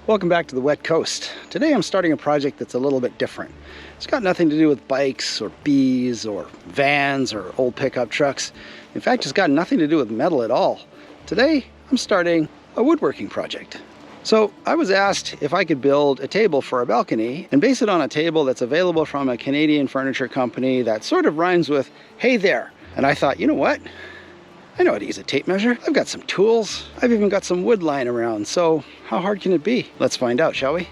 Welcome back to the wet coast. Today I'm starting a project that's a little bit different. It's got nothing to do with bikes or bees or vans or old pickup trucks. In fact, it's got nothing to do with metal at all. Today I'm starting a woodworking project. So I was asked if I could build a table for a balcony and base it on a table that's available from a Canadian furniture company that sort of rhymes with "hey there." And I thought, you know what? I know how to use a tape measure. I've got some tools. I've even got some wood lying around. So how hard can it be? Let's find out, shall we?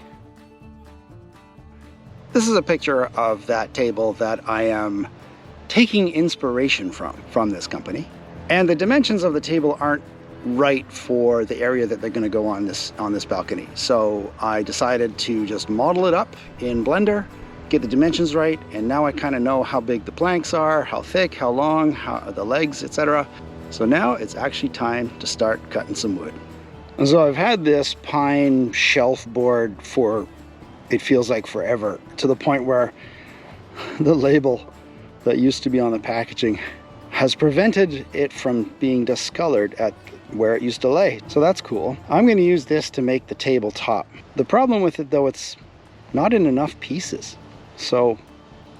This is a picture of that table that I am taking inspiration from this company. And the dimensions of the table aren't right for the area that they're going to go on this balcony. So I decided to just model it up in Blender, get the dimensions right, and now I kind of know how big the planks are, how thick, how long, how the legs, etc. So now it's actually time to start cutting some wood. And so I've had this pine shelf board for, it feels like forever, to the point where the label that used to be on the packaging has prevented it from being discolored at where it used to lay. So that's cool. I'm going to use this to make the tabletop. The problem with it though, it's not in enough pieces. So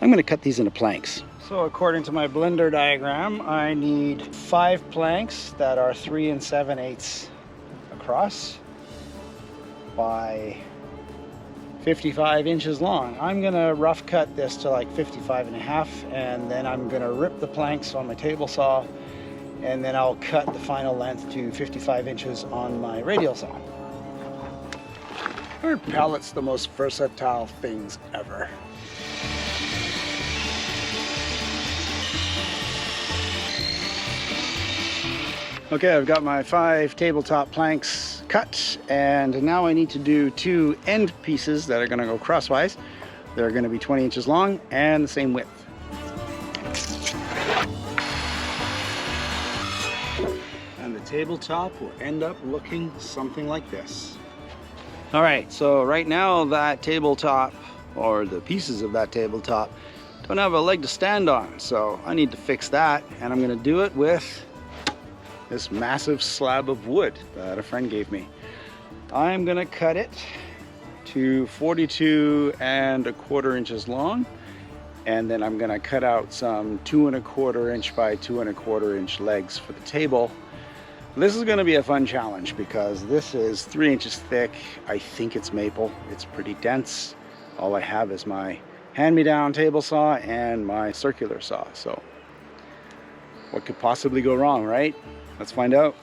I'm going to cut these into planks. So according to my Blender diagram, I need 5 planks that are 3 7/8 across by 55 inches long. I'm gonna rough cut this to like 55.5, and then I'm gonna rip the planks on my table saw, and then I'll cut the final length to 55 inches on my radial saw. Aren't pallets the most versatile things ever? Okay, I've got my 5 tabletop planks cut, and now I need to do 2 end pieces that are going to go crosswise. They're going to be 20 inches long and the same width. And the tabletop will end up looking something like this. All right, so right now that tabletop, or the pieces of that tabletop, don't have a leg to stand on, so I need to fix that, and I'm going to do it with this massive slab of wood that a friend gave me. I'm gonna cut it to 42 1/4 inches long, and then I'm gonna cut out some 2 1/4 inch by 2 1/4 inch legs for the table. This is gonna be a fun challenge because this is 3 inches thick. I think it's maple. It's pretty dense. All I have is my hand-me-down table saw and my circular saw. So what could possibly go wrong, right? Let's find out.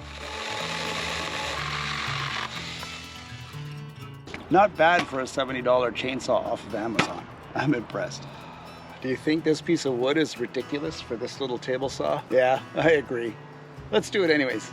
Not bad for a $70 chainsaw off of Amazon. I'm impressed. Do you think this piece of wood is ridiculous for this little table saw? Yeah, I agree. Let's do it anyways.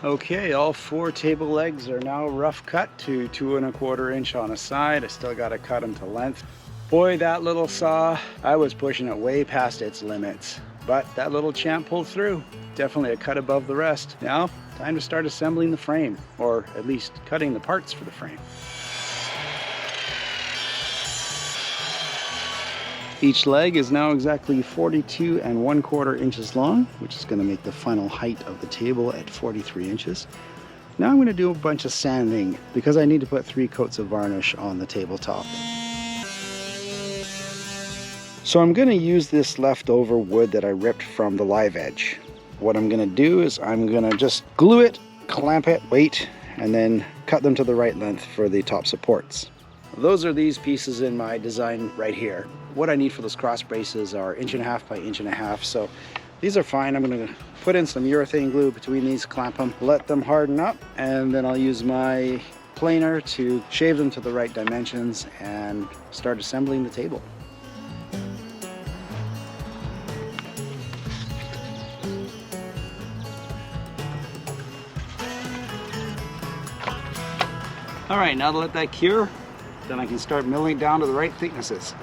Okay, all 4 table legs are now rough cut to 2 1/4 inch on a side. I still gotta cut them to length. Boy, that little saw, I was pushing it way past its limits, but that little champ pulled through. Definitely a cut above the rest. Now, time to start assembling the frame, or at least cutting the parts for the frame. Each leg is now exactly 42 1/4 inches long, which is going to make the final height of the table at 43 inches. Now I'm going to do a bunch of sanding because I need to put 3 coats of varnish on the tabletop. So I'm going to use this leftover wood that I ripped from the live edge. What I'm going to do is I'm going to just glue it, clamp it, wait, and then cut them to the right length for the top supports. Those are these pieces in my design right here. What I need for those cross braces are 1.5 by 1.5 inches. So these are fine. I'm going to put in some urethane glue between these, clamp them, let them harden up, and then I'll use my planer to shave them to the right dimensions and start assembling the table. All right, now to let that cure, then I can start milling down to the right thicknesses.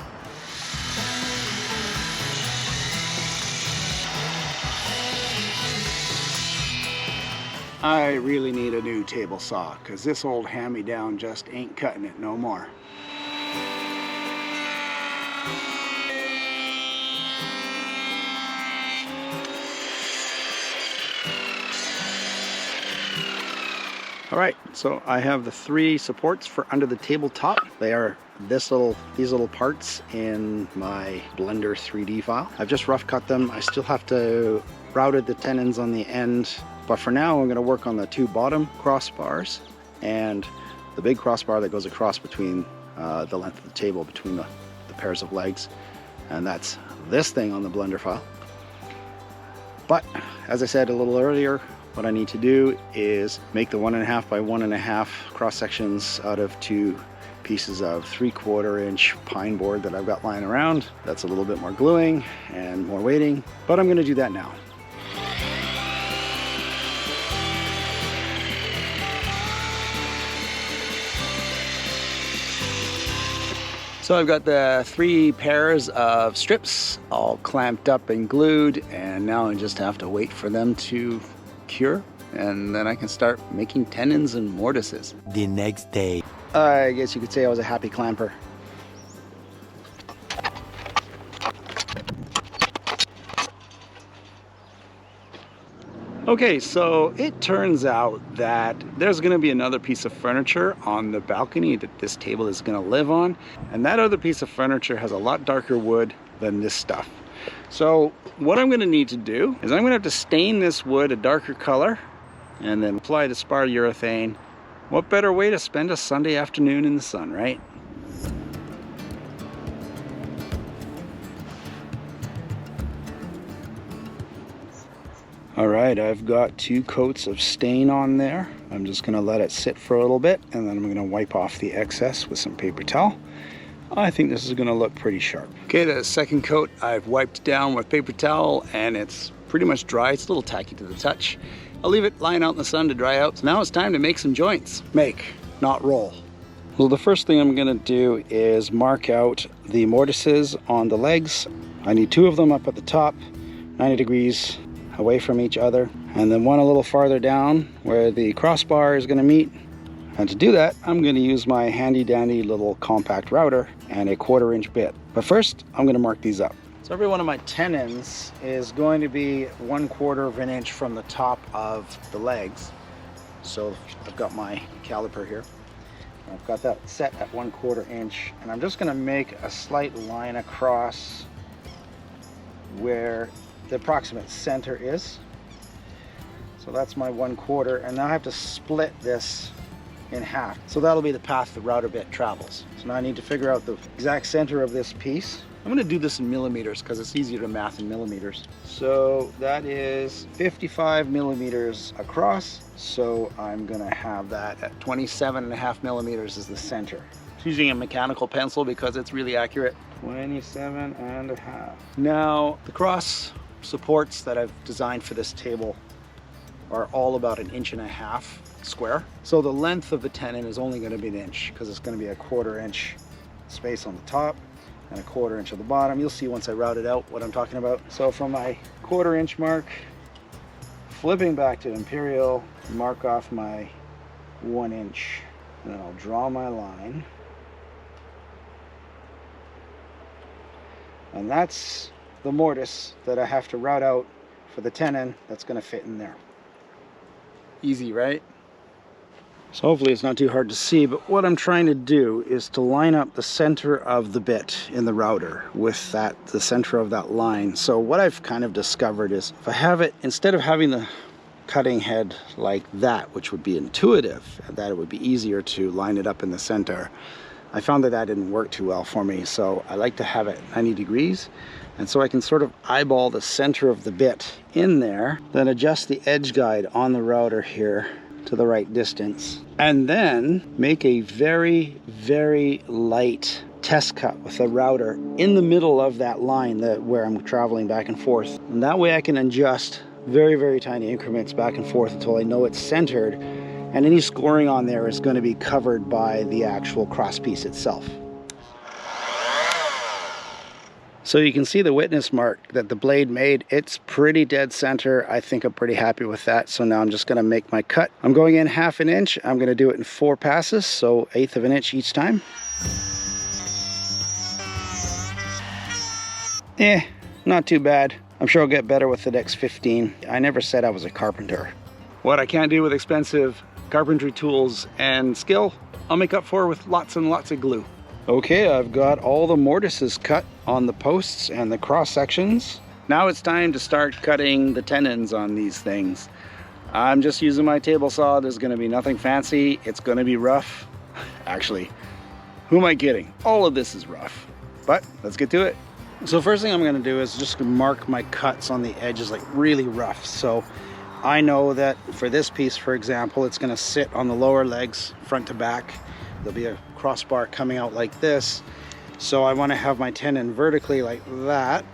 I really need a new table saw because this old hand-me-down just ain't cutting it no more. All right, so I have the 3 supports for under the tabletop. They are these little parts in my Blender 3D file. I've just rough cut them. I still have to routed the tenons on the end, but for now I'm going to work on the 2 bottom crossbars and the big crossbar that goes across between the length of the table between the pairs of legs, and that's this thing on the Blender file. But as I said a little earlier, what I need to do is make the 1.5 by 1.5 cross sections out of 2 pieces of 3/4 inch pine board that I've got lying around. That's a little bit more gluing and more weighting, but I'm going to do that now. So I've got the 3 pairs of strips all clamped up and glued, and now I just have to wait for them to cure, and then I can start making tenons and mortices. The next day. I guess you could say I was a happy clamper. Okay, so it turns out that there's going to be another piece of furniture on the balcony that this table is going to live on, and that other piece of furniture has a lot darker wood than this stuff. So what I'm going to need to do is I'm going to have to stain this wood a darker color and then apply the spar urethane. What better way to spend a Sunday afternoon in the sun, right? All right, I've got 2 coats of stain on there. I'm just gonna let it sit for a little bit, and then I'm gonna wipe off the excess with some paper towel. I think this is gonna look pretty sharp. Okay, the second coat I've wiped down with paper towel, and it's pretty much dry. It's a little tacky to the touch. I'll leave it lying out in the sun to dry out. So now it's time to make some joints. Make, not roll. Well, the first thing I'm gonna do is mark out the mortices on the legs. I need 2 of them up at the top, 90 degrees away from each other, and then 1 a little farther down where the crossbar is going to meet. And to do that, I'm going to use my handy dandy little compact router and a 1/4 inch bit. But first, I'm going to mark these up. So every one of my tenons is going to be 1/4 of an inch from the top of the legs. So I've got my caliper here. I've got that set at 1/4 inch, and I'm just going to make a slight line across where the approximate center is. So that's my 1/4, and now I have to split this in half. So that'll be the path the router bit travels. So now I need to figure out the exact center of this piece. I'm going to do this in millimeters because it's easier to math in millimeters. So that is 55 millimeters across. So I'm going to have that at 27.5 millimeters as the center. I'm using a mechanical pencil because it's really accurate. 27.5. Now the cross supports that I've designed for this table are all about 1.5 inches square. So the length of the tenon is only going to be 1 inch because it's going to be a 1/4 inch space on the top and a 1/4 inch at the bottom. You'll see once I route it out what I'm talking about. So from my 1/4 inch mark, flipping back to imperial, mark off my 1 inch, and then I'll draw my line. And that's the mortise that I have to route out for the tenon that's going to fit in there. Easy, right? So hopefully it's not too hard to see, but what I'm trying to do is to line up the center of the bit in the router with the center of that line. So what I've kind of discovered is if I have it, instead of having the cutting head like that, which would be intuitive, and that it would be easier to line it up in the center, I found that that didn't work too well for me. So I like to have it 90 degrees. And so I can sort of eyeball the center of the bit in there, then adjust the edge guide on the router here to the right distance, and then make a very, very light test cut with the router in the middle of that line where I'm traveling back and forth. And that way I can adjust very, very tiny increments back and forth until I know it's centered, and any scoring on there is going to be covered by the actual cross piece itself. So you can see the witness mark that the blade made. It's pretty dead center. I think I'm pretty happy with that. So now I'm just going to make my cut. I'm going in 1/2 inch. I'm going to do it in 4 passes, so 1/8 of an inch each time. Not too bad. I'm sure I'll get better with the next 15. I never said I was a carpenter. What I can't do with expensive carpentry tools and skill, I'll make up for with lots and lots of glue. Okay, I've got all the mortices cut on the posts and the cross sections. Now it's time to start cutting the tenons on these things. I'm just using my table saw. There's gonna be nothing fancy. It's gonna be rough. Actually, who am I kidding? All of this is rough, but let's get to it. So first thing I'm gonna do is just mark my cuts on the edges like really rough. So I know that for this piece, for example, it's gonna sit on the lower legs, front to back. There'll be a crossbar coming out like this. So I wanna have my tenon vertically like that.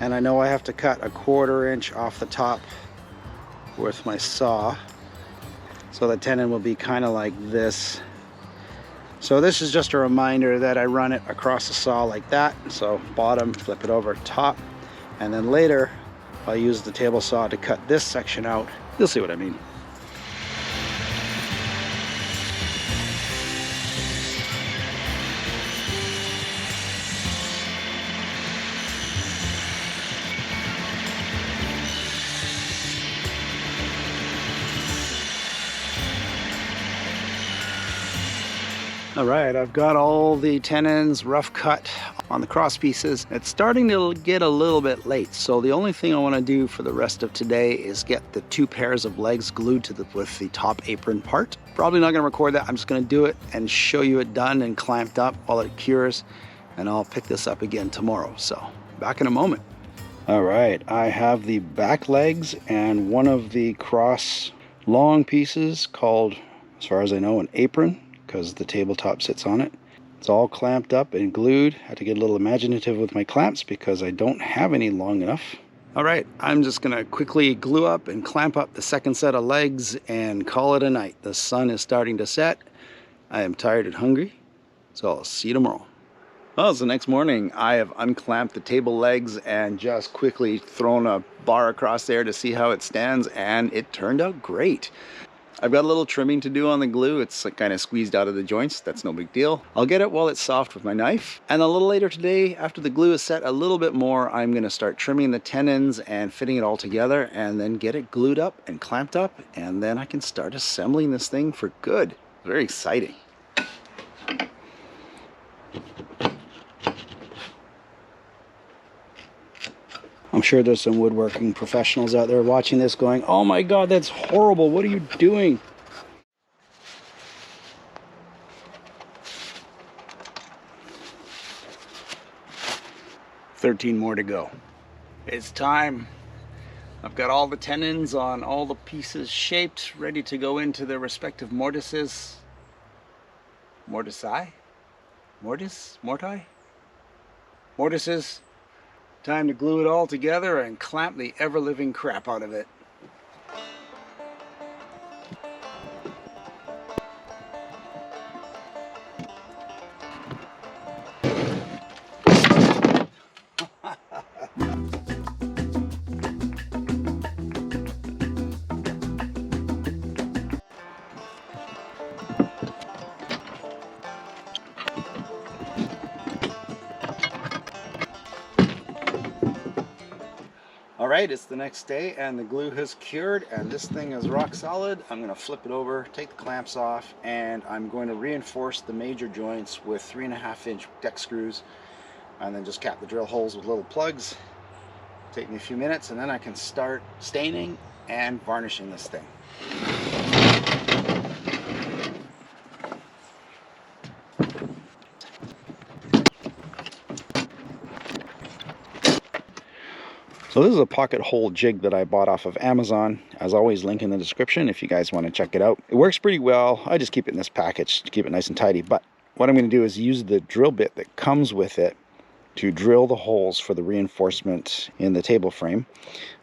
And I know I have to cut a 1/4 inch off the top with my saw. So the tenon will be kind of like this. So this is just a reminder that I run it across the saw like that. So bottom, flip it over, top. And then later, I'll use the table saw to cut this section out. You'll see what I mean. All right, I've got all the tenons rough cut on the cross pieces. It's starting to get a little bit late, so the only thing I want to do for the rest of today is get the 2 pairs of legs glued to with the top apron part. Probably not going to record that. I'm just going to do it and show you it done and clamped up while it cures, and I'll pick this up again tomorrow. So back in a moment. All right, I have the back legs and one of the cross long pieces called, as far as I know, an apron, because the tabletop sits on it. It's all clamped up and glued. I had to get a little imaginative with my clamps because I don't have any long enough. All right, I'm just gonna quickly glue up and clamp up the second set of legs and call it a night. The sun is starting to set. I am tired and hungry, so I'll see you tomorrow. Well, it's the next morning. I have unclamped the table legs and just quickly thrown a bar across there to see how it stands, and it turned out great. I've got a little trimming to do on the glue. It's kind of squeezed out of the joints. That's no big deal. I'll get it while it's soft with my knife. And a little later today, after the glue is set a little bit more, I'm gonna start trimming the tenons and fitting it all together and then get it glued up and clamped up. And then I can start assembling this thing for good. Very exciting. I'm sure there's some woodworking professionals out there watching this going, oh my God, that's horrible. What are you doing? "13 more to go. It's time. I've got all the tenons on all the pieces shaped, ready to go into their respective mortices. Mortici? Mortis? Morti? Mortices. Time to glue it all together and clamp the ever-living crap out of it. All right, it's the next day and the glue has cured and this thing is rock solid. I'm gonna flip it over, take the clamps off, and I'm going to reinforce the major joints with 3.5 inch deck screws and then just cap the drill holes with little plugs. Take me a few minutes and then I can start staining and varnishing this thing. So this is a pocket hole jig that I bought off of Amazon. As always, link in the description if you guys want to check it out. It works pretty well. I just keep it in this package to keep it nice and tidy. But what I'm going to do is use the drill bit that comes with it to drill the holes for the reinforcement in the table frame.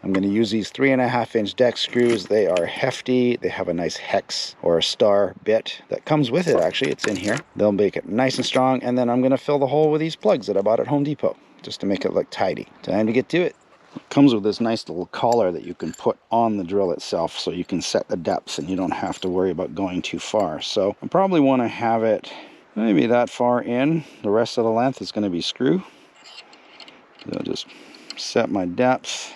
I'm going to use these 3.5 inch deck screws. They are hefty. They have a nice hex or a star bit that comes with it. Actually, it's in here. They'll make it nice and strong. And then I'm going to fill the hole with these plugs that I bought at Home Depot just to make it look tidy. Time to get to it. It comes with this nice little collar that you can put on the drill itself so you can set the depths and you don't have to worry about going too far. So I probably want to have it maybe that far in. The rest of the length is going to be screw. So I'll just set my depth,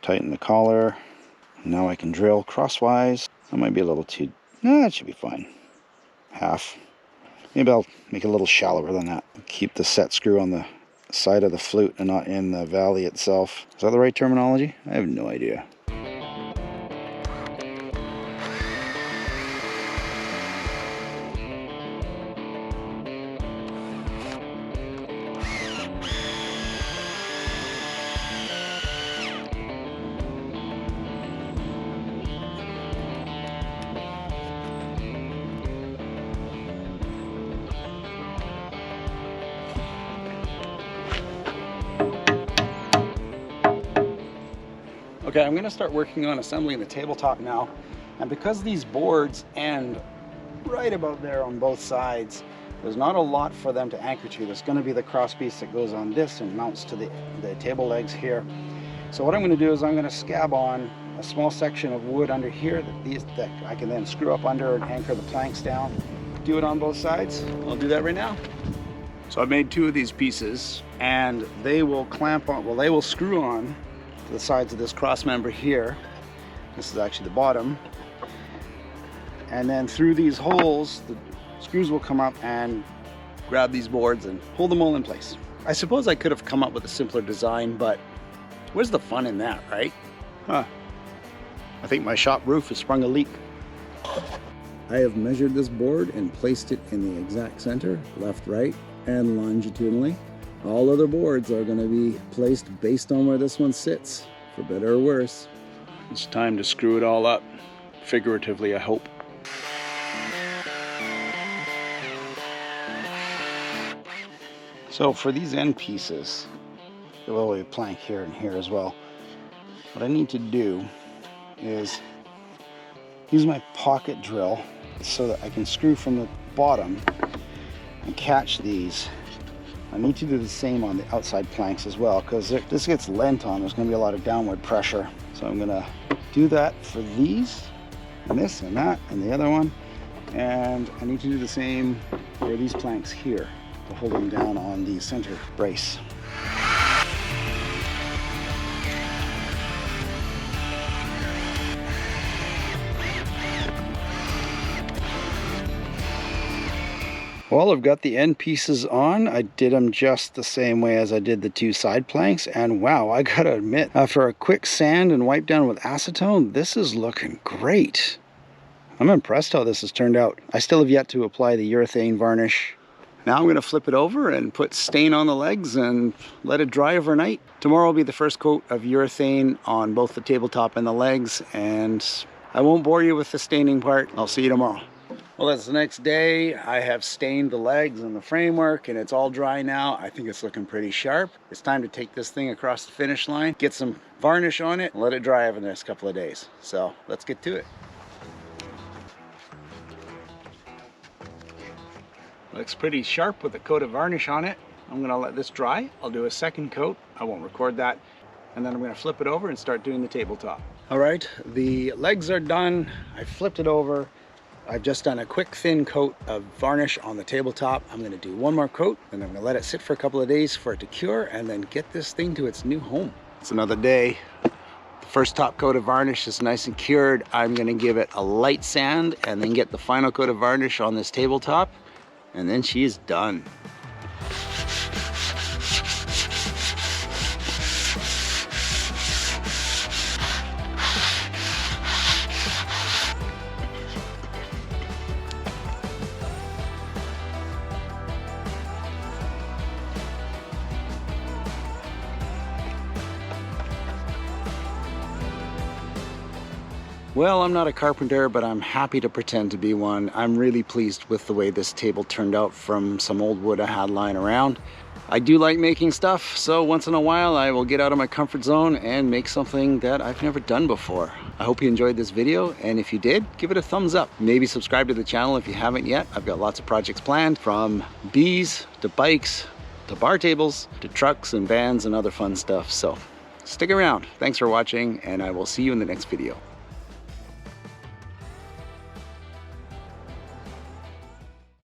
tighten the collar, Now I can drill crosswise. That might be a little too, no, that should be fine. Half. Maybe I'll make it a little shallower than that. Keep the set screw on the side of the flute and not in the valley itself. Is that the right terminology? I have no idea. Okay, I'm going to start working on assembling the tabletop now, and because these boards end right about there on both sides, there's not a lot for them to anchor to. There's going to be the cross piece that goes on this and mounts to the table legs here. So what I'm going to do is I'm going to scab on a small section of wood under here that I can then screw up under and anchor the planks down. Do it on both sides. I'll do that right now. So I've made 2 of these pieces, and they will clamp on, well, they will screw on the sides of this cross member here. This is actually the bottom, and then through these holes the screws will come up and grab these boards and hold them all in place. I suppose I could have come up with a simpler design, but where's the fun in that, right? I think my shop roof has sprung a leak. I have measured this board and placed it in the exact center, left, right, and longitudinally. All other boards are going to be placed based on where this one sits, for better or worse. It's time to screw it all up, figuratively, I hope. So for these end pieces, there will be a plank here and here as well. What I need to do is use my pocket drill so that I can screw from the bottom and catch these. I need to do the same on the outside planks as well, because if this gets lent on, there's going to be a lot of downward pressure. So I'm going to do that for these, and this, and that, and the other one. And I need to do the same for these planks here to hold them down on the center brace. Well, I've got the end pieces on. I did them just the same way as I did the 2 side planks, and wow, I gotta admit, after a quick sand and wipe down with acetone, this is looking great. I'm impressed how this has turned out. I still have yet to apply the urethane varnish. Now I'm gonna flip it over and put stain on the legs and let it dry overnight. Tomorrow will be the first coat of urethane on both the tabletop and the legs, and I won't bore you with the staining part. I'll see you tomorrow. Well, that's the next day. I have stained the legs and the framework, and it's all dry now. I think it's looking pretty sharp. It's time to take this thing across the finish line, get some varnish on it, and let it dry over the next couple of days. So let's get to it. Looks pretty sharp with a coat of varnish on it. I'm gonna let this dry. I'll do a second coat. I won't record that. And then I'm gonna flip it over and start doing the tabletop. All right, the legs are done. I flipped it over. I've just done a quick thin coat of varnish on the tabletop. I'm going to do one more coat, and I'm going to let it sit for a couple of days for it to cure, and then get this thing to its new home. It's another day. The first top coat of varnish is nice and cured. I'm going to give it a light sand and then get the final coat of varnish on this tabletop, and then she is done. Well, I'm not a carpenter, but I'm happy to pretend to be one. I'm really pleased with the way this table turned out from some old wood I had lying around. I do like making stuff, so once in a while I will get out of my comfort zone and make something that I've never done before. I hope you enjoyed this video, and if you did, give it a thumbs up. Maybe subscribe to the channel if you haven't yet. I've got lots of projects planned, from bees to bikes to bar tables to trucks and vans and other fun stuff. So stick around. Thanks for watching, and I will see you in the next video.